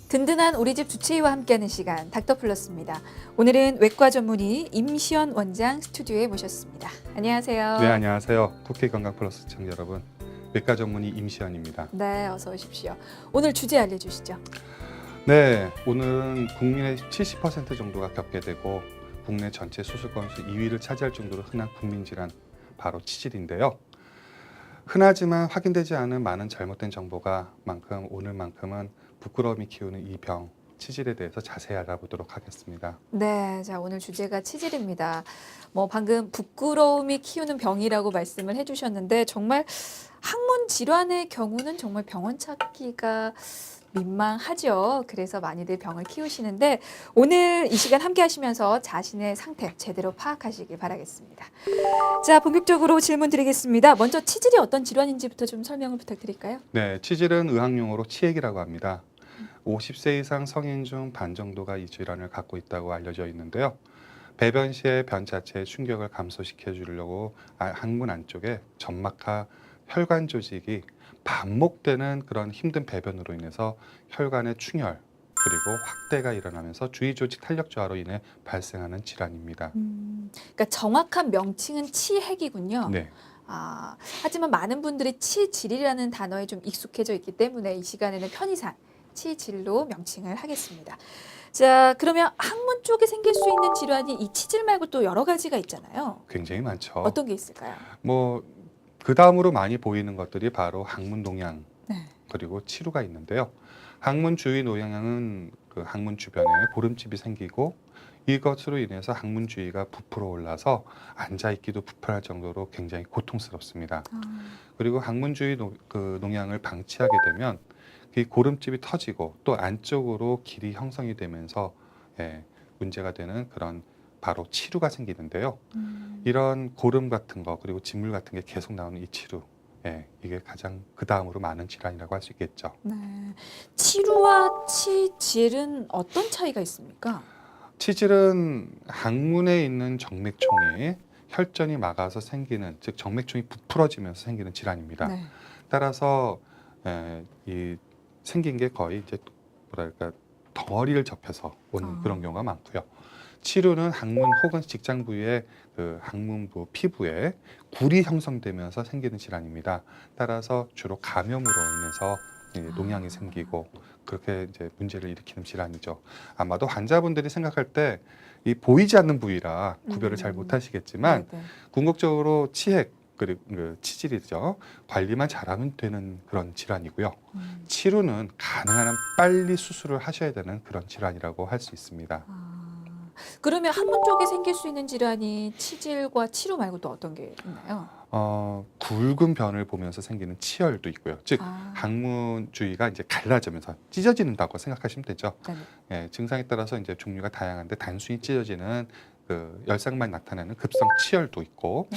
든든한 우리 집 주치의와 함께하는 시간 닥터플러스입니다. 오늘은 외과 전문의 임시연 원장 스튜디오에 모셨습니다. 안녕하세요. 네, 안녕하세요. 국회 건강 플러스 시청자 여러분. 외과 전문의 임시연입니다. 네, 어서 오십시오. 오늘 주제 알려주시죠. 네, 오늘은 국민의 70% 정도가 겪게 되고 국내 전체 수술 건수 2위를 차지할 정도로 흔한 국민 질환 바로 치질인데요. 흔하지만 확인되지 않은 많은 잘못된 정보가 오늘만큼은 부끄러움이 키우는 이 병 치질에 대해서 자세히 알아보도록 하겠습니다. 네, 자 오늘 주제가 치질입니다. 방금 부끄러움이 키우는 병이라고 말씀을 해주셨는데 정말 항문 질환의 경우는 정말 병원 찾기가 민망하죠. 그래서 많이들 병을 키우시는데 오늘 이 시간 함께 하시면서 자신의 상태 제대로 파악하시길 바라겠습니다. 자, 본격적으로 질문 드리겠습니다. 먼저 치질이 어떤 질환인지부터 좀 설명을 부탁드릴까요? 네, 치질은 의학용어로 치액이라고 합니다. 50세 이상 성인 중 반 정도가 이 질환을 갖고 있다고 알려져 있는데요. 배변 시에 변 자체의 충격을 감소시켜 주려고 항문 안쪽에 점막하 혈관 조직이 반복되는 그런 힘든 배변으로 인해서 혈관의 충혈 그리고 확대가 일어나면서 주위 조직 탄력 저하로 인해 발생하는 질환입니다. 그러니까 정확한 명칭은 치핵이군요. 네. 하지만 많은 분들이 치질이라는 단어에 좀 익숙해져 있기 때문에 이 시간에는 편의상 치질로 명칭을 하겠습니다. 자, 그러면 항문 쪽에 생길 수 있는 질환이 이 치질 말고 또 여러 가지가 있잖아요. 굉장히 많죠. 어떤 게 있을까요? 그 다음으로 많이 보이는 것들이 바로 항문 농양 네. 그리고 치루가 있는데요. 항문 주위 농양은 그 항문 주변에 고름집이 생기고 이것으로 인해서 항문 주위가 부풀어 올라서 앉아 있기도 불편할 정도로 굉장히 고통스럽습니다. 그리고 항문 주위 농양을 방치하게 되면 이 고름집이 터지고 또 안쪽으로 길이 형성이 되면서 문제가 되는 그런 바로 치루가 생기는데요. 이런 고름 같은 거 그리고 진물 같은 게 계속 나오는 이 치루, 이게 가장 그 다음으로 많은 질환이라고 할 수 있겠죠. 네. 치루와 치질은 어떤 차이가 있습니까? 치질은 항문에 있는 정맥총이 혈전이 막아서 생기는, 즉 정맥총이 부풀어지면서 생기는 질환입니다. 네. 따라서 이 생긴 게 거의 이제 뭐랄까 덩어리를 접해서 오는 그런 경우가 많고요. 치루는 항문 혹은 직장 부위의 그 항문부 피부에 굴이 형성되면서 생기는 질환입니다. 따라서 주로 감염으로 인해서 농양이 생기고 그렇게 이제 문제를 일으키는 질환이죠. 아마도 환자분들이 생각할 때 이 보이지 않는 부위라 구별을 잘 못하시겠지만 네, 네. 궁극적으로 치핵 그리고 치질이죠. 관리만 잘하면 되는 그런 질환이고요. 치루는 가능한 한 빨리 수술을 하셔야 되는 그런 질환이라고 할 수 있습니다. 그러면 항문 쪽에 생길 수 있는 질환이 치질과 치루 말고 또 어떤 게 있나요? 굵은 변을 보면서 생기는 치열도 있고요. 즉 항문 주위가 이제 갈라지면서 찢어진다고 생각하시면 되죠. 네. 증상에 따라서 이제 종류가 다양한데 단순히 찢어지는 그 열상만 나타내는 급성 치열도 있고,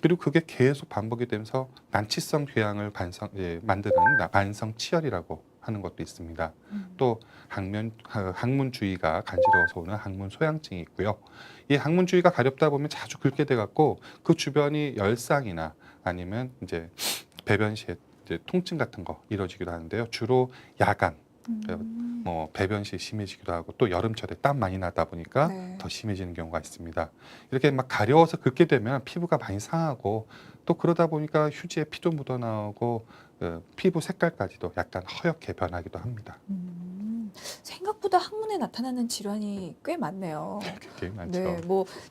그리고 그게 계속 반복이 되면서 난치성 궤양을 만드는 만성 치열이라고 하는 것도 있습니다. 또 항문 주위가 간지러워서 오는 항문 소양증이 있고요. 이 항문 주위가 가렵다 보면 자주 긁게 돼 갖고 그 주변이 열상이나 아니면 이제 배변 시에 이제 통증 같은 거 이루어지기도 하는데요. 주로 야간 배변 시 심해지기도 하고 또 여름철에 땀 많이 나다 보니까 더 심해지는 경우가 있습니다. 이렇게 막 가려워서 긁게 되면 피부가 많이 상하고 또 그러다 보니까 휴지에 피도 묻어 나오고 피부 색깔까지도 약간 허옇게 변하기도 합니다. 생각보다 항문에 나타나는 질환이 꽤 많네요. 굉장히 많죠. 네,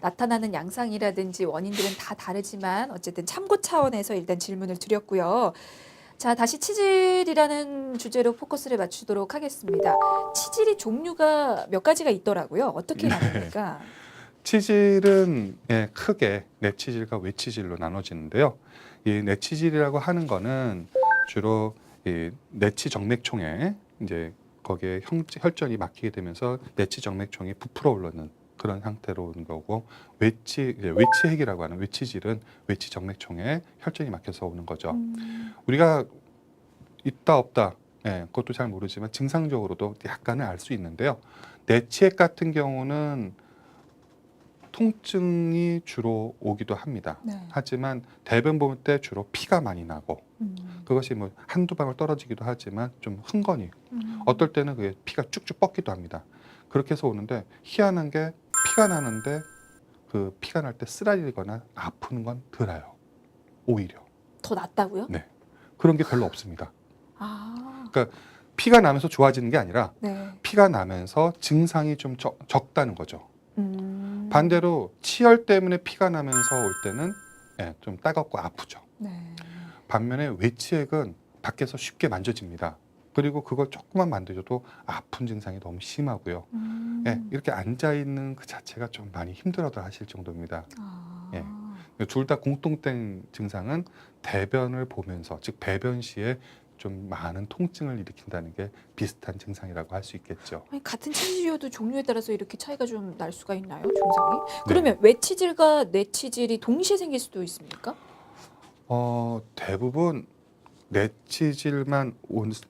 나타나는 양상이라든지 원인들은 다 다르지만 어쨌든 참고 차원에서 일단 질문을 드렸고요. 자, 다시 치질이라는 주제로 포커스를 맞추도록 하겠습니다. 치질이 종류가 몇 가지가 있더라고요. 어떻게 나뉩니까? 치질은 크게 내치질과 외치질로 나눠지는데요. 이 내치질이라고 하는 거는 주로 이 내치 정맥총에 이제 거기에 혈전이 막히게 되면서 내치 정맥총이 부풀어 오르는 그런 상태로 오는 거고, 외치핵이라고 하는 외치질은 외치 정맥총에 혈전이 막혀서 오는 거죠. 우리가 있다 없다, 그것도 잘 모르지만 증상적으로도 약간은 알 수 있는데요. 내치핵 같은 경우는 통증이 주로 오기도 합니다. 하지만 대변 볼 때 주로 피가 많이 나고 그것이 뭐 한두 방울 떨어지기도 하지만 좀 흥건히 어떨 때는 그게 피가 쭉쭉 뻗기도 합니다. 그렇게 해서 오는데 희한한 게 피가 나는데 그 피가 날 때 쓰라리거나 아픈 건 덜해요. 오히려. 더 낫다고요? 네. 그런 게 별로 없습니다. 아, 그러니까 피가 나면서 좋아지는 게 아니라 네. 피가 나면서 증상이 좀 적다는 거죠. 반대로 치열 때문에 피가 나면서 올 때는 예, 좀 따갑고 아프죠. 네. 반면에 외치액은 밖에서 쉽게 만져집니다. 그리고 그걸 조금만 만져줘도 아픈 증상이 너무 심하고요. 예, 이렇게 앉아 있는 그 자체가 좀 많이 힘들어들 하실 정도입니다. 아. 예. 둘 다 공통된 증상은 대변을 보면서, 즉 배변 시에 좀 많은 통증을 일으킨다는 게 비슷한 증상이라고 할 수 있겠죠. 아니, 같은 치질이어도 종류에 따라서 이렇게 차이가 좀 날 수가 있나요, 증상이? 그러면 외치질과 뇌치질이 동시에 생길 수도 있습니까? 대부분 뇌치질만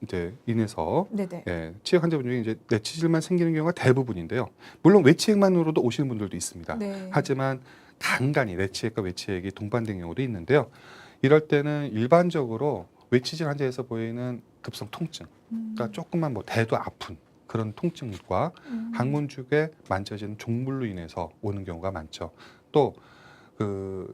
이제 인해서 네네. 예, 치액 환자분 중에 이제 뇌치질만 생기는 경우가 대부분인데요. 물론 외치액만으로도 오시는 분들도 있습니다. 네. 하지만 간간이 뇌치액과 외치액이 동반된 경우도 있는데요. 이럴 때는 일반적으로 외치질 환자에서 보이는 급성 통증, 그러니까 조금만 뭐 대도 아픈 그런 통증과 항문 쪽에 만져지는 종물로 인해서 오는 경우가 많죠. 또 그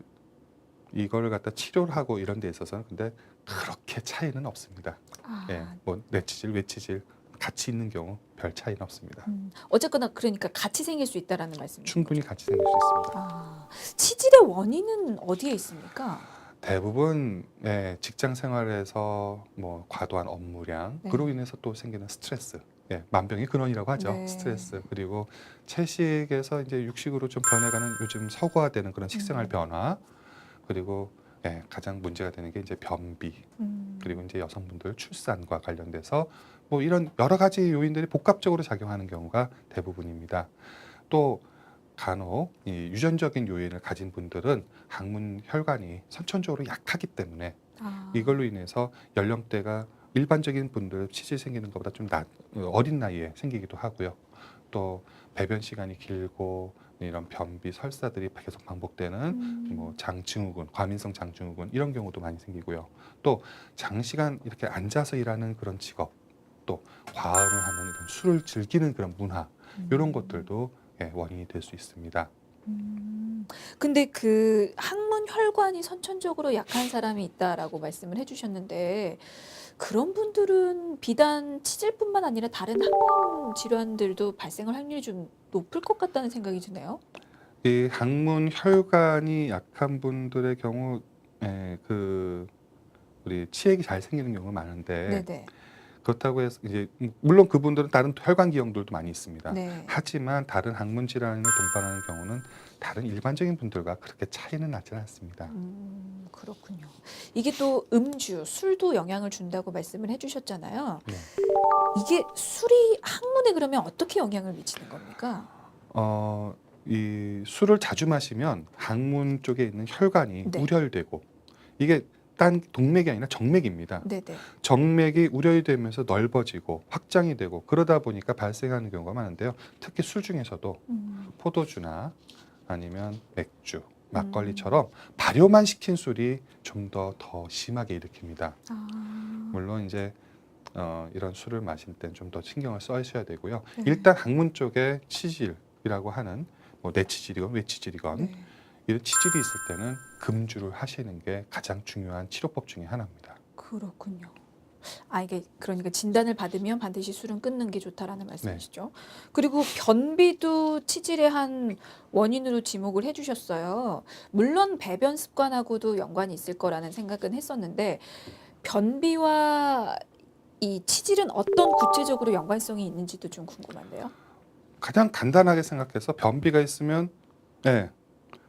이걸 갖다 치료를 하고 이런 데 있어서는 근데 그렇게 차이는 없습니다. 아, 예, 뭐 뇌치질, 외치질 같이 있는 경우 별 차이는 없습니다. 어쨌거나 그러니까 같이 생길 수 있다라는 말씀이죠. 충분히 같이 생길 수 있습니다. 아, 치질의 원인은 어디에 있습니까? 대부분 예, 직장 생활에서 뭐 과도한 업무량, 네. 그로 인해서 또 생기는 스트레스, 예, 만병의 근원이라고 하죠. 네. 스트레스, 그리고 채식에서 이제 육식으로 좀 변해가는 요즘 서구화되는 그런 식생활 변화, 그리고 예, 가장 문제가 되는 게 이제 변비, 그리고 이제 여성분들 출산과 관련돼서 뭐 이런 여러 가지 요인들이 복합적으로 작용하는 경우가 대부분입니다. 또 간혹 이 유전적인 요인을 가진 분들은 항문 혈관이 선천적으로 약하기 때문에 아, 이걸로 인해서 연령대가 일반적인 분들 치질 생기는 것보다 좀 어린 나이에 생기기도 하고요. 또 배변 시간이 길고 이런 변비, 설사들이 계속 반복되는 뭐 장증후군, 과민성 장증후군 이런 경우도 많이 생기고요. 또 장시간 이렇게 앉아서 일하는 그런 직업, 또 과음을 하는 이런 술을 즐기는 그런 문화 이런 것들도 예, 원인이 될 수 있습니다. 근데 그 항문 혈관이 선천적으로 약한 사람이 있다라고 말씀을 해주셨는데 그런 분들은 비단 치질뿐만 아니라 다른 항문 질환들도 발생할 확률이 좀 높을 것 같다는 생각이 드네요. 이 항문 혈관이 약한 분들의 경우, 예, 그 우리 치액이 잘 생기는 경우가 많은데 네네. 그렇다고 해서 이제 물론 그분들은 다른 혈관 기형들도 많이 있습니다. 네. 하지만 다른 항문 질환을 동반하는 경우는 다른 일반적인 분들과 그렇게 차이는 나지는 않습니다. 그렇군요. 이게 또 음주, 술도 영향을 준다고 말씀을 해주셨잖아요. 네. 이게 술이 항문에 그러면 어떻게 영향을 미치는 겁니까? 이 술을 자주 마시면 항문 쪽에 있는 혈관이 네. 우열되고 이게 딴 동맥이 아니라 정맥입니다. 네네. 정맥이 우려되면서 넓어지고 확장이 되고 그러다 보니까 발생하는 경우가 많은데요. 특히 술 중에서도 포도주나 아니면 맥주, 막걸리처럼 발효만 시킨 술이 좀 더 심하게 일으킵니다. 아, 물론 이제 이런 술을 마실 땐 좀 더 신경을 써주셔야 되고요. 네. 일단 항문 쪽에 치질이라고 하는 뭐 내치질이건 외치질이건 네. 이런 치질이 있을 때는 금주를 하시는 게 가장 중요한 치료법 중에 하나입니다. 그렇군요. 아, 이게 그러니까 진단을 받으면 반드시 술은 끊는 게 좋다라는 말씀이시죠. 그리고 변비도 치질의 한 원인으로 지목을 해주셨어요. 물론 배변 습관하고도 연관이 있을 거라는 생각은 했었는데 변비와 이 치질은 어떤 구체적으로 연관성이 있는지도 좀 궁금한데요. 가장 간단하게 생각해서 변비가 있으면 네,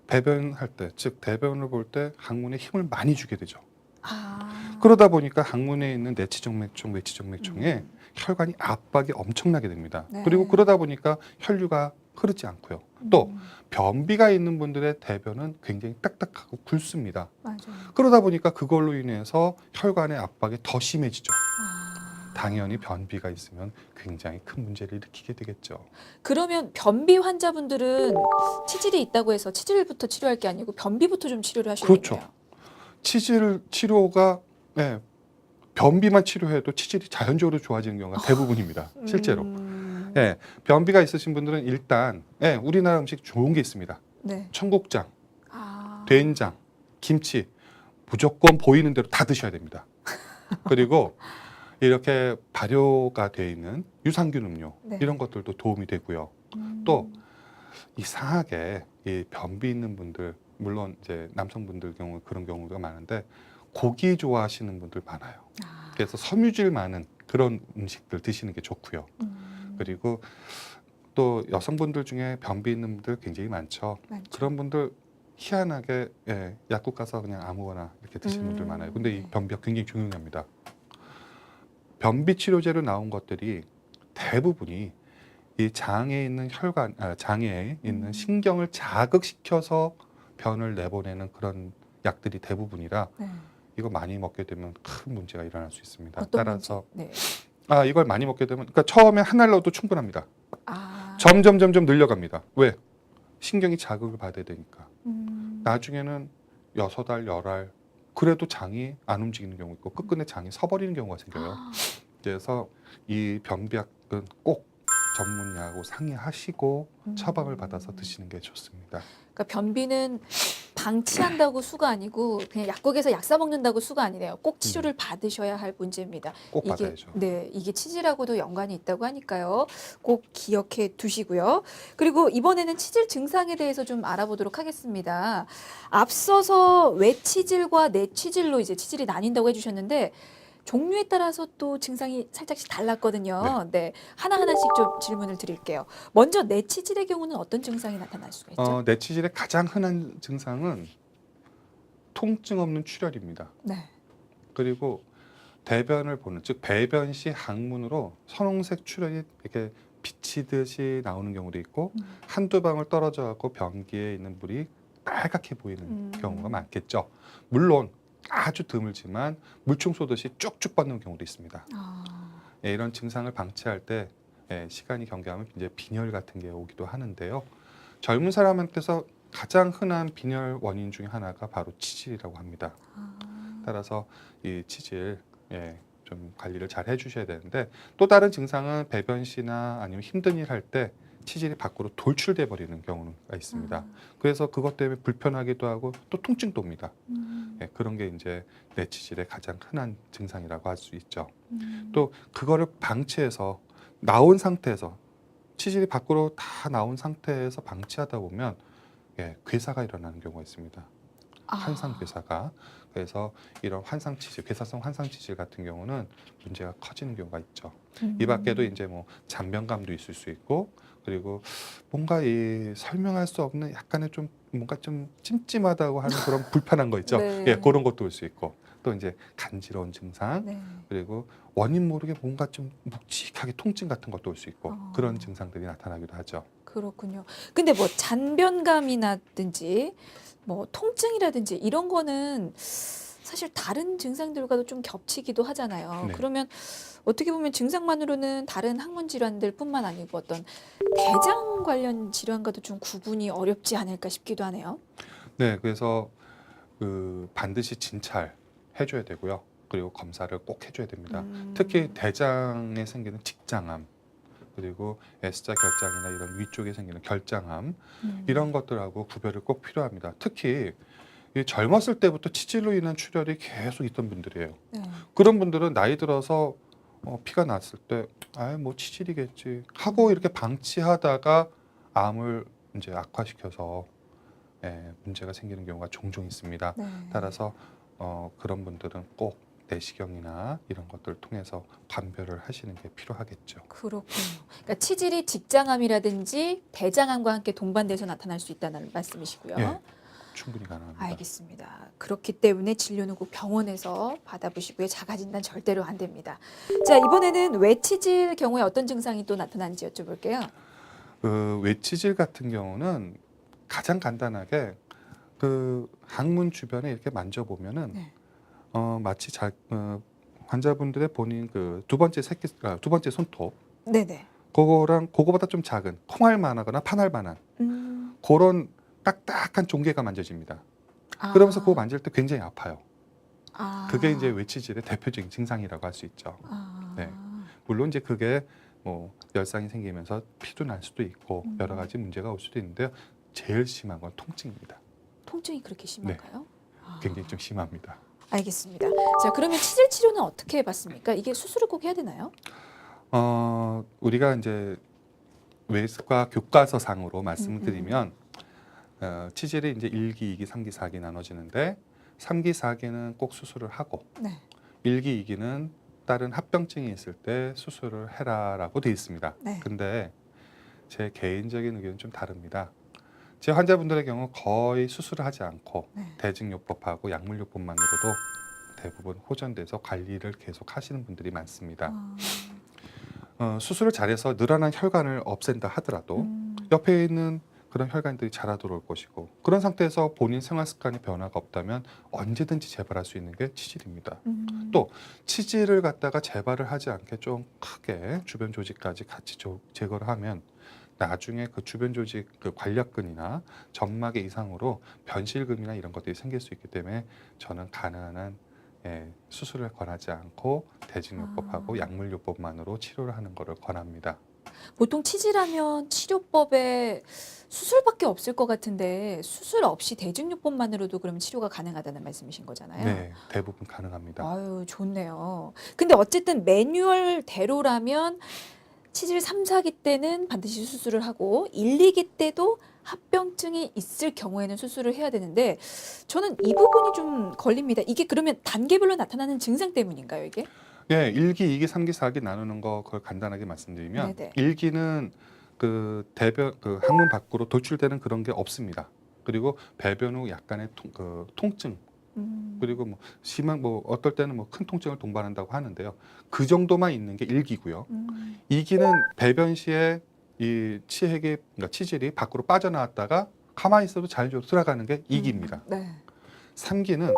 배변할 때, 즉 대변을 볼 때 항문에 힘을 많이 주게 되죠. 아, 그러다 보니까 항문에 있는 내치정맥총, 외치정맥총에 혈관이 압박이 엄청나게 됩니다. 네. 그리고 그러다 보니까 혈류가 흐르지 않고요. 또 변비가 있는 분들의 대변은 굉장히 딱딱하고 굵습니다. 맞아요. 그러다 보니까 그걸로 인해서 혈관의 압박이 더 심해지죠. 아, 당연히 변비가 있으면 굉장히 큰 문제를 일으키게 되겠죠. 그러면 변비 환자분들은 치질이 있다고 해서 치질부터 치료할 게 아니고 변비부터 좀 치료를 하셔야겠네요. 그렇죠. 치질 치료가 네, 변비만 치료해도 치질이 자연적으로 좋아지는 경우가 대부분입니다. 실제로. 예, 변비가 있으신 분들은 일단 우리나라 음식 좋은 게 있습니다. 네. 청국장, 아. 된장, 김치 무조건 보이는 대로 다 드셔야 됩니다. 그리고 이렇게 발효가 되어 있는 유산균 음료 네. 이런 것들도 도움이 되고요. 또 이상하게 이 변비 있는 분들, 물론 이제 남성분들 경우 그런 경우가 많은데 고기 좋아하시는 분들 많아요. 아. 그래서 섬유질 많은 그런 음식들 드시는 게 좋고요. 그리고 또 여성분들 중에 변비 있는 분들 굉장히 많죠. 그런 분들 희한하게 약국 가서 그냥 아무거나 이렇게 드시는 분들 많아요. 근데 이 네. 변비가 굉장히 중요합니다. 변비 치료제로 나온 것들이 대부분이 이 장에 있는 장에 있는 신경을 자극시켜서 변을 내보내는 그런 약들이 대부분이라 네. 이거 많이 먹게 되면 큰 문제가 일어날 수 있습니다. 어떤 따라서 문제? 네. 이걸 많이 먹게 되면 그러니까 처음에 한 알 넣어도 충분합니다. 아. 점점 늘려갑니다. 왜? 신경이 자극을 받아야 되니까. 나중에는 6알, 10알 그래도 장이 안 움직이는 경우 있고 끝끝내 장이 서버리는 경우가 생겨요. 아. 그래서 이 변비약은 꼭 전문의하고 상의하시고 처방을 받아서 드시는 게 좋습니다. 그러니까 변비는 방치한다고 수가 아니고 그냥 약국에서 약 사 먹는다고 수가 아니네요. 꼭 치료를 받으셔야 할 문제입니다. 꼭 받아야죠. 네, 이게 치질하고도 연관이 있다고 하니까요. 꼭 기억해 두시고요. 그리고 이번에는 치질 증상에 대해서 좀 알아보도록 하겠습니다. 앞서서 외치질과 내치질로 이제 치질이 나뉜다고 해주셨는데 종류에 따라서 또 증상이 살짝씩 달랐거든요. 네, 하나하나씩 좀 질문을 드릴게요. 먼저 내치질의 경우는 어떤 증상이 나타날 수가 있죠? 내치질의 가장 흔한 증상은 통증 없는 출혈입니다. 네. 그리고 대변을 보는, 즉 배변 시 항문으로 선홍색 출혈이 이렇게 비치듯이 나오는 경우도 있고 한두 방울 떨어져 갖고 변기에 있는 물이 빨갛게 보이는 경우가 많겠죠. 물론 아주 드물지만 물총 쏘듯이 쭉쭉 뻗는 경우도 있습니다. 이런 증상을 방치할 때 시간이 경과하면 이제 빈혈 같은 게 오기도 하는데요. 젊은 사람한테서 가장 흔한 빈혈 원인 중에 하나가 바로 치질이라고 합니다. 따라서 이 치질 좀 관리를 잘 해주셔야 되는데 또 다른 증상은 배변시나 아니면 힘든 일 할 때 치질이 밖으로 돌출돼 버리는 경우가 있습니다. 그래서 그것 때문에 불편하기도 하고 또 통증도 옵니다. 그런 게 이제 내치질의 가장 흔한 증상이라고 할 수 있죠. 또 그거를 방치해서 나온 상태에서 치질이 밖으로 다 나온 상태에서 방치하다 보면 괴사가 일어나는 경우가 있습니다. 환상 괴사가. 그래서 이런 환상 치질, 괴사성 환상 치질 같은 경우는 문제가 커지는 경우가 있죠. 이 밖에도 이제 뭐 잔변감도 있을 수 있고 그리고 뭔가 이 설명할 수 없는 약간의 좀 뭔가 좀 찜찜하다고 하는 그런 불편한 거 있죠. 네. 그런 것도 올 수 있고 또 이제 간지러운 증상 네. 그리고 원인 모르게 뭔가 좀 묵직하게 통증 같은 것도 올 수 있고 그런 증상들이 나타나기도 하죠. 그렇군요. 근데 뭐 잔변감이라든지 뭐 통증이라든지 이런 거는 사실 다른 증상들과도 좀 겹치기도 하잖아요. 네. 그러면 어떻게 보면 증상만으로는 다른 항문 질환들뿐만 아니고 어떤 대장 관련 질환과도 좀 구분이 어렵지 않을까 싶기도 하네요. 네, 그래서 반드시 진찰 해줘야 되고요. 그리고 검사를 꼭 해줘야 됩니다. 특히 대장에 생기는 직장암 그리고 S자 결장이나 이런 위쪽에 생기는 결장암 이런 것들하고 구별을 꼭 필요합니다. 특히 이 젊었을 때부터 치질로 인한 출혈이 계속 있던 분들이에요. 네. 그런 분들은 나이 들어서 피가 났을 때 뭐 치질이겠지 하고 이렇게 방치하다가 암을 이제 악화시켜서 문제가 생기는 경우가 종종 있습니다. 네. 따라서 그런 분들은 꼭 내시경이나 이런 것들을 통해서 관별을 하시는 게 필요하겠죠. 그렇군요. 그러니까 치질이 직장암이라든지 대장암과 함께 동반돼서 나타날 수 있다는 말씀이시고요. 예, 충분히 가능합니다. 알겠습니다. 그렇기 때문에 진료는 꼭 병원에서 받아보시고요. 자가진단 절대로 안 됩니다. 자, 이번에는 외치질 경우에 어떤 증상이 또 나타나는지 여쭤볼게요. 외치질 같은 경우는 가장 간단하게 항문 주변에 이렇게 만져보면은 네. 마치 환자분들의 본인 두 번째 손톱 네네. 그거보다 좀 작은 콩알만하거나 판알만한 그런 딱딱한 종개가 만져집니다. 그러면서 그거 만질 때 굉장히 아파요. 아. 그게 이제 외치질의 대표적인 증상이라고 할 수 있죠. 아. 네. 물론 이제 그게 뭐 열상이 생기면서 피도 날 수도 있고 여러 음. 가지 문제가 올 수도 있는데요. 제일 심한 건 통증입니다. 통증이 그렇게 심한가요? 아. 굉장히 좀 심합니다. 알겠습니다. 자, 그러면 치질 치료는 어떻게 해봤습니까? 이게 수술을 꼭 해야 되나요? 우리가 이제 외과 교과서상으로 말씀을 드리면 치질이 이제 1기, 2기, 3기, 4기 나눠지는데 3기, 4기는 꼭 수술을 하고 네. 1기, 2기는 다른 합병증이 있을 때 수술을 해라라고 되어 있습니다. 네. 근데 제 개인적인 의견은 좀 다릅니다. 제 환자분들의 경우 거의 수술을 하지 않고 네. 대증요법하고 약물요법만으로도 대부분 호전돼서 관리를 계속 하시는 분들이 많습니다. 수술을 잘해서 늘어난 혈관을 없앤다 하더라도 옆에 있는 그런 혈관들이 자라 들어올 것이고 그런 상태에서 본인 생활 습관에 변화가 없다면 언제든지 재발할 수 있는 게 치질입니다. 또 치질을 갖다가 재발을 하지 않게 좀 크게 주변 조직까지 같이 제거를 하면 나중에 그 주변 조직 그 관략근이나 점막의 이상으로 변실금이나 이런 것들이 생길 수 있기 때문에 저는 가능한 한 수술을 권하지 않고 대증요법하고 약물요법만으로 치료를 하는 것을 권합니다. 보통 치질하면 치료법에 수술밖에 없을 것 같은데 수술 없이 대증요법만으로도 그럼 치료가 가능하다는 말씀이신 거잖아요. 네, 대부분 가능합니다. 아유, 좋네요. 근데 어쨌든 매뉴얼대로라면 치질 3, 4기 때는 반드시 수술을 하고 1, 2기 때도 합병증이 있을 경우에는 수술을 해야 되는데 저는 이 부분이 좀 걸립니다. 이게 그러면 단계별로 나타나는 증상 때문인가요, 이게? 예, 1기, 2기, 3기, 4기 나누는 거 그걸 간단하게 말씀드리면 네네. 1기는 그 대변 그 항문 밖으로 돌출되는 그런 게 없습니다. 그리고 배변 후 약간의 통증 그리고 뭐 심한 뭐 어떨 때는 뭐 큰 통증을 동반한다고 하는데요. 그 정도만 있는 게 1기고요. 2기는 배변 시에 이 치핵이 그러니까 치질이 밖으로 빠져나왔다가 가만히 있어도 자연적으로 들어가는 게 2기입니다. 네. 3기는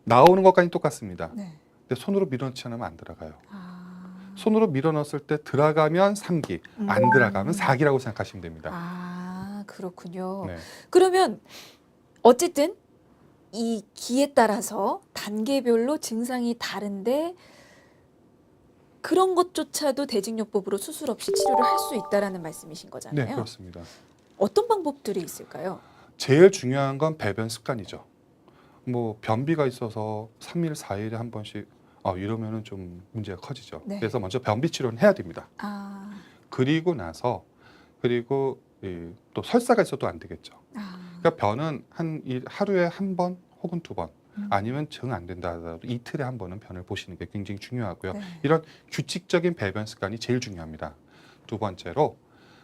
나오는 것까지 똑같습니다. 네. 근데 손으로 밀어넣지 않으면 안 들어가요. 아. 손으로 밀어넣었을 때 들어가면 3기, 안 들어가면 4기라고 생각하시면 됩니다. 아, 그렇군요. 네. 그러면 어쨌든 이 기에 따라서 단계별로 증상이 다른데 그런 것조차도 대증요법으로 수술 없이 치료를 할 수 있다라는 말씀이신 거잖아요. 네, 그렇습니다. 어떤 방법들이 있을까요? 제일 중요한 건 배변 습관이죠. 뭐 변비가 있어서 3일, 4일에 한 번씩 이러면은 좀 문제가 커지죠. 네. 그래서 먼저 변비 치료는 해야 됩니다. 아. 그리고 나서 그리고 또 설사가 있어도 안 되겠죠. 그러니까 변은 하루에 한 번 혹은 2번 아니면 정 안 된다 하더라도 이틀에 한 번은 변을 보시는 게 굉장히 중요하고요. 네. 이런 규칙적인 배변 습관이 제일 중요합니다. 두 번째로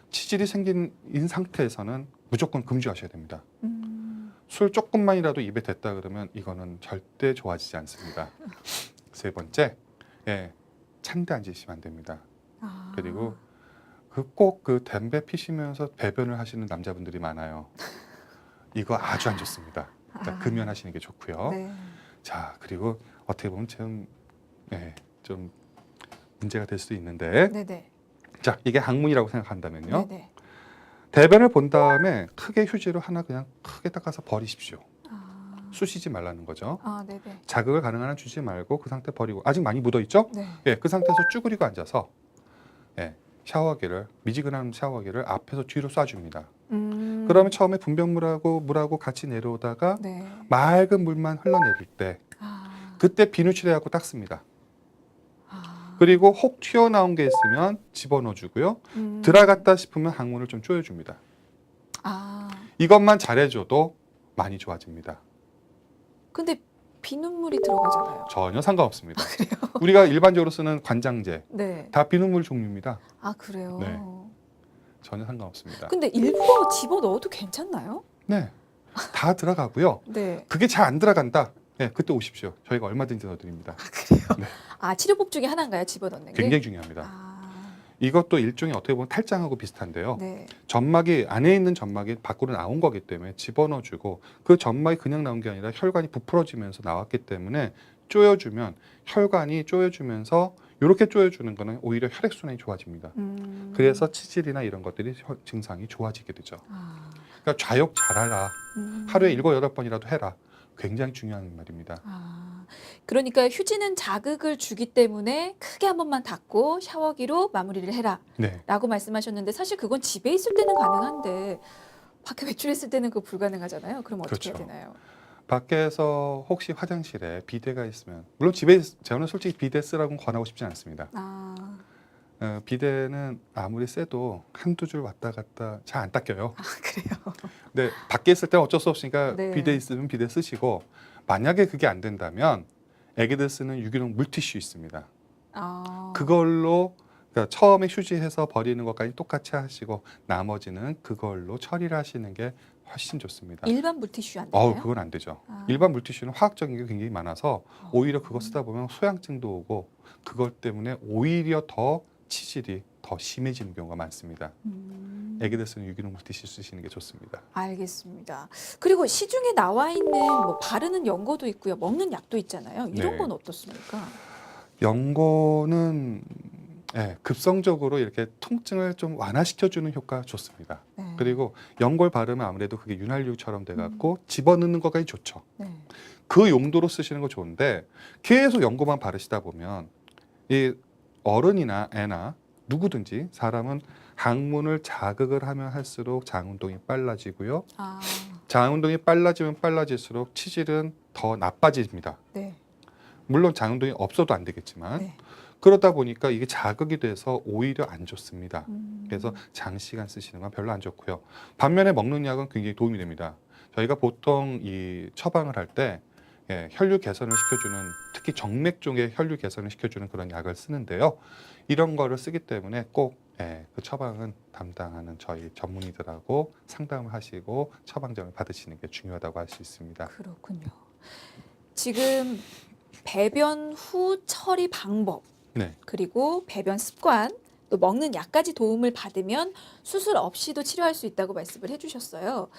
치질이 생긴 상태에서는 무조건 금주하셔야 됩니다. 술 조금만이라도 입에 댔다 그러면 이거는 절대 좋아지지 않습니다. 세 번째, 찬데 앉으시면 안 됩니다. 아. 그리고 꼭 담배 피시면서 배변을 하시는 남자분들이 많아요. 이거 아주 안 좋습니다. 그러니까 금연하시는 게 좋고요. 네. 자, 그리고 어떻게 보면 좀 문제가 될 수도 있는데, 네네. 자, 이게 항문이라고 생각한다면요. 네네. 대변을 본 다음에 크게 휴지로 하나 그냥 크게 닦아서 버리십시오. 아. 쑤시지 말라는 거죠. 아, 네네. 자극을 가능한 한 주지 말고 그 상태 버리고 아직 많이 묻어 있죠? 네. 그 상태에서 쭈그리고 앉아서 샤워기를 미지근한 샤워기를 앞에서 뒤로 쏴줍니다. 그러면 처음에 분변물하고 물하고 같이 내려오다가 네. 맑은 물만 흘러내릴 때 아. 그때 비누칠해갖고 닦습니다. 아. 그리고 혹 튀어나온 게 있으면 집어넣어주고요. 들어갔다 싶으면 항문을 좀 조여줍니다. 아. 이것만 잘해줘도 많이 좋아집니다. 근데 비눗물이 들어가잖아요. 전혀 상관없습니다. 우리가 일반적으로 쓰는 관장제 네. 다 비눗물 종류입니다. 아, 그래요. 네. 전혀 상관없습니다. 근데 일부러 집어 넣어도 괜찮나요? 네, 다 들어가고요. 네. 그게 잘 안 들어간다. 그때 오십시오. 저희가 얼마든지 넣어드립니다. 아, 그래요? 네. 아, 치료법 중에 하나인가요? 집어 넣는 게? 굉장히 중요합니다. 아. 이것도 일종의 어떻게 보면 탈장하고 비슷한데요. 네. 점막이 안에 있는 점막이 밖으로 나온 거기 때문에 집어넣어주고 그 점막이 그냥 나온 게 아니라 혈관이 부풀어지면서 나왔기 때문에 쪼여주면 혈관이 쪼여주면서 이렇게 쪼여주는 거는 오히려 혈액순환이 좋아집니다. 그래서 치질이나 이런 것들이 증상이 좋아지게 되죠. 아. 그러니까 좌욕 잘하라. 하루에 7, 8번이라도 해라. 굉장히 중요한 말입니다. 아. 그러니까 휴지는 자극을 주기 때문에 크게 한 번만 닦고 샤워기로 마무리를 해라 네. 라고 말씀하셨는데 사실 그건 집에 있을 때는 가능한데 밖에 외출했을 때는 그거 불가능하잖아요. 그럼 어떻게 그렇죠. 해야 되나요? 밖에서 혹시 화장실에 비데가 있으면 물론 집에 저는 솔직히 비데 쓰라고 권하고 싶지 않습니다. 아, 비데는 아무리 쎄도 한두 줄 왔다 갔다 잘 안 닦여요. 그래요? 근데 밖에 있을 때는 어쩔 수 없으니까 네. 비데 있으면 비데 쓰시고 만약에 그게 안 된다면 애기들 쓰는 유기농 물티슈 있습니다. 아, 그걸로 그러니까 처음에 휴지해서 버리는 것까지 똑같이 하시고 나머지는 그걸로 처리를 하시는 게 훨씬 좋습니다. 일반 물티슈 안 되나요? 그건 안 되죠. 아. 일반 물티슈는 화학적인 게 굉장히 많아서 어. 오히려 그거 쓰다 보면 소양증도 오고 그것 때문에 오히려 더 치질이 더 심해지는 경우가 많습니다. 애기들 쓰는 유기농 물티슈 쓰시는 게 좋습니다. 알겠습니다. 그리고 시중에 나와 있는 뭐 바르는 연고도 있고요. 먹는 약도 있잖아요. 이런 네. 건 어떻습니까? 연고는 급성적으로 이렇게 통증을 좀 완화시켜주는 효과가 좋습니다. 네. 그리고 연골 바르면 아무래도 그게 윤활유처럼 돼갖고 집어넣는 것까지 좋죠. 네. 그 용도로 쓰시는 거 좋은데 계속 연고만 바르시다 보면 이 어른이나 애나 누구든지 사람은 항문을 자극을 하면 할수록 장 운동이 빨라지고요. 아, 장 운동이 빨라지면 빨라질수록 치질은 더 나빠집니다. 네. 물론 장 운동이 없어도 안 되겠지만 네. 그러다 보니까 이게 자극이 돼서 오히려 안 좋습니다. 음. 그래서 장시간 쓰시는 건 별로 안 좋고요. 반면에 먹는 약은 굉장히 도움이 됩니다. 저희가 보통 이 처방을 할 때 혈류 개선을 시켜주는 특히 정맥 쪽에 혈류 개선을 시켜주는 그런 약을 쓰는데요. 이런 거를 쓰기 때문에 꼭 그 처방은 담당하는 저희 전문의들하고 상담을 하시고 처방전을 받으시는 게 중요하다고 할 수 있습니다. 그렇군요. 지금 배변 후 처리 방법 네, 그리고 배변 습관 또 먹는 약까지 도움을 받으면 수술 없이도 치료할 수 있다고 말씀을 해주셨어요.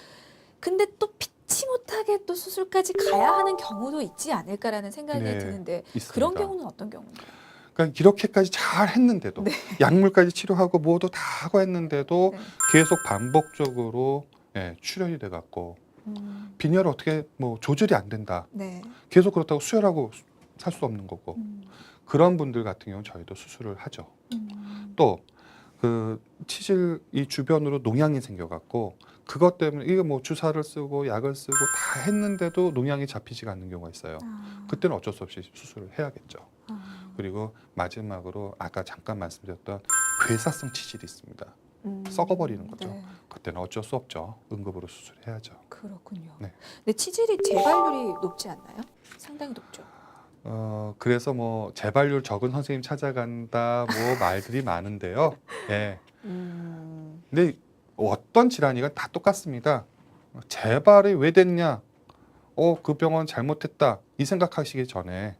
근데 또 피치 못하게 또 수술까지 가야 하는 경우도 있지 않을까라는 생각이 네, 드는데 있습니다. 그런 경우는 어떤 경우인가요? 그러니까 이렇게까지 잘 했는데도 네. 약물까지 치료하고 뭐도 다 하고 했는데도 네. 계속 반복적으로 출혈이 돼갖고 빈혈을 어떻게 뭐 조절이 안 된다. 네. 계속 그렇다고 수혈하고 살 수 없는 거고 음. 그런 분들 같은 경우는 저희도 수술을 하죠. 또 그 치질 이 주변으로 농양이 생겨갖고 그것 때문에 이거 뭐 주사를 쓰고 약을 쓰고 다 했는데도 농양이 잡히지가 않는 경우가 있어요. 아. 그때는 어쩔 수 없이 수술을 해야겠죠. 아. 그리고 마지막으로 아까 잠깐 말씀드렸던 괴사성 치질이 있습니다. 음. 썩어버리는 거죠. 네. 그때는 어쩔 수 없죠. 응급으로 수술해야죠. 그렇군요. 네. 근데 치질이 재발률이 높지 않나요? 상당히 높죠. 그래서 뭐 재발률 적은 선생님 찾아간다 뭐 말들이 많은데요. 예. 근데 어떤 질환이건 다 똑같습니다. 재발이 왜 됐냐? 그 병원 잘못했다. 이 생각하시기 전에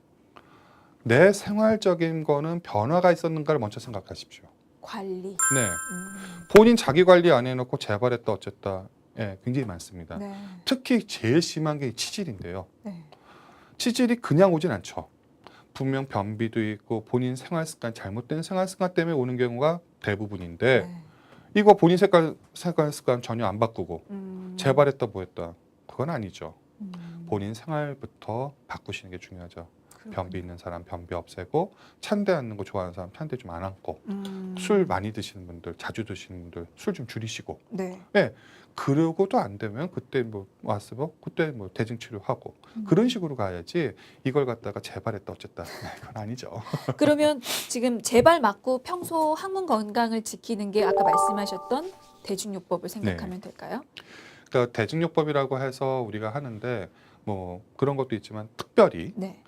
내 생활적인 거는 변화가 있었는가를 먼저 생각하십시오. 관리. 네. 본인 자기 관리 안 해놓고 재발했다 어쨌다. 굉장히 많습니다. 네. 특히 제일 심한 게 치질인데요. 네. 치질이 그냥 오진 않죠. 분명 변비도 있고 본인 생활 습관 잘못된 생활 습관 때문에 오는 경우가 대부분인데 네. 이거 본인 생활 습관 전혀 안 바꾸고 음. 재발했다 뭐했다 그건 아니죠. 음. 본인 생활부터 바꾸시는 게 중요하죠. 그렇군요. 변비 있는 사람 변비 없애고 찬데 앉는 거 좋아하는 사람 찬데 좀 안 앉고 술 많이 드시는 분들 자주 드시는 분들 술 좀 줄이시고 네. 그러고도 안 되면 그때 뭐 왔으면 그때 뭐 대증 치료하고 그런 식으로 가야지 이걸 갖다가 재발했다 어쨌다 그건 아니죠. 그러면 지금 재발 맞고 평소 항문 건강을 지키는 게 아까 말씀하셨던 대중요법을 생각하면 될까요? 그러니까 대증요법이라고 해서 우리가 하는데 뭐 그런 것도 있지만 특별히 네.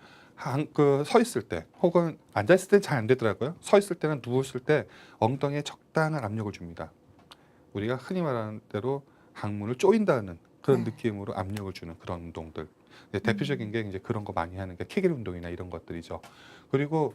서 있을 때 혹은 앉아 있을 때 잘 안 되더라고요. 서 있을 때는 누웠을 때 엉덩이에 적당한 압력을 줍니다. 우리가 흔히 말하는 대로 항문을 조인다는 그런 네. 느낌으로 압력을 주는 그런 운동들. 대표적인 게 이제 그런 거 많이 하는 게 케겔 운동이나 이런 것들이죠. 그리고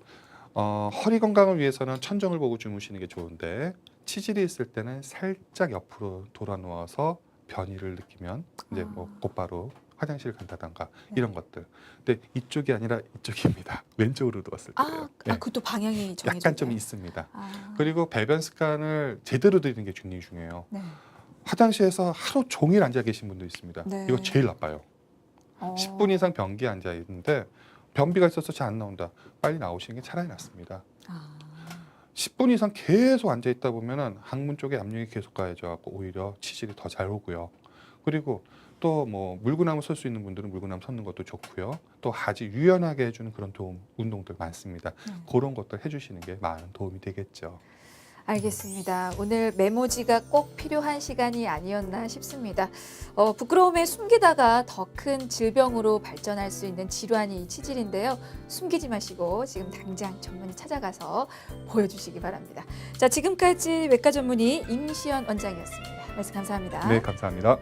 허리 건강을 위해서는 천정을 보고 주무시는 게 좋은데 치질이 있을 때는 살짝 옆으로 돌아 누워서 변이를 느끼면 이제 뭐 곧바로 화장실 간다던가 네. 이런 것들. 근데 이쪽이 아니라 이쪽입니다. 왼쪽으로 누웠을 때요. 그것도 방향이 정해져 약간 좀 있나요? 있습니다. 아. 그리고 배변 습관을 제대로 들이는 게 굉장히 중요해요. 네. 화장실에서 하루 종일 앉아 계신 분도 있습니다. 네. 이거 제일 나빠요. 어. 10분 이상 변기에 앉아 있는데 변비가 있어서 잘 안 나온다. 빨리 나오시는 게 차라리 낫습니다. 아, 10분 이상 계속 앉아 있다 보면은 항문 쪽에 압력이 계속 가해져 갖고 오히려 치질이 더 잘 오고요. 그리고 또 뭐 물구나무 설 수 있는 분들은 물구나무 섰는 것도 좋고요. 또 하지 유연하게 해주는 그런 도움 운동들 많습니다. 그런 것들 해주시는 게 많은 도움이 되겠죠. 알겠습니다. 오늘 메모지가 꼭 필요한 시간이 아니었나 싶습니다. 부끄러움에 숨기다가 더 큰 질병으로 발전할 수 있는 질환이 이 치질인데요. 숨기지 마시고 지금 당장 전문의 찾아가서 보여주시기 바랍니다. 자, 지금까지 외과 전문의 임시연 원장이었습니다. 말씀 감사합니다. 네, 감사합니다.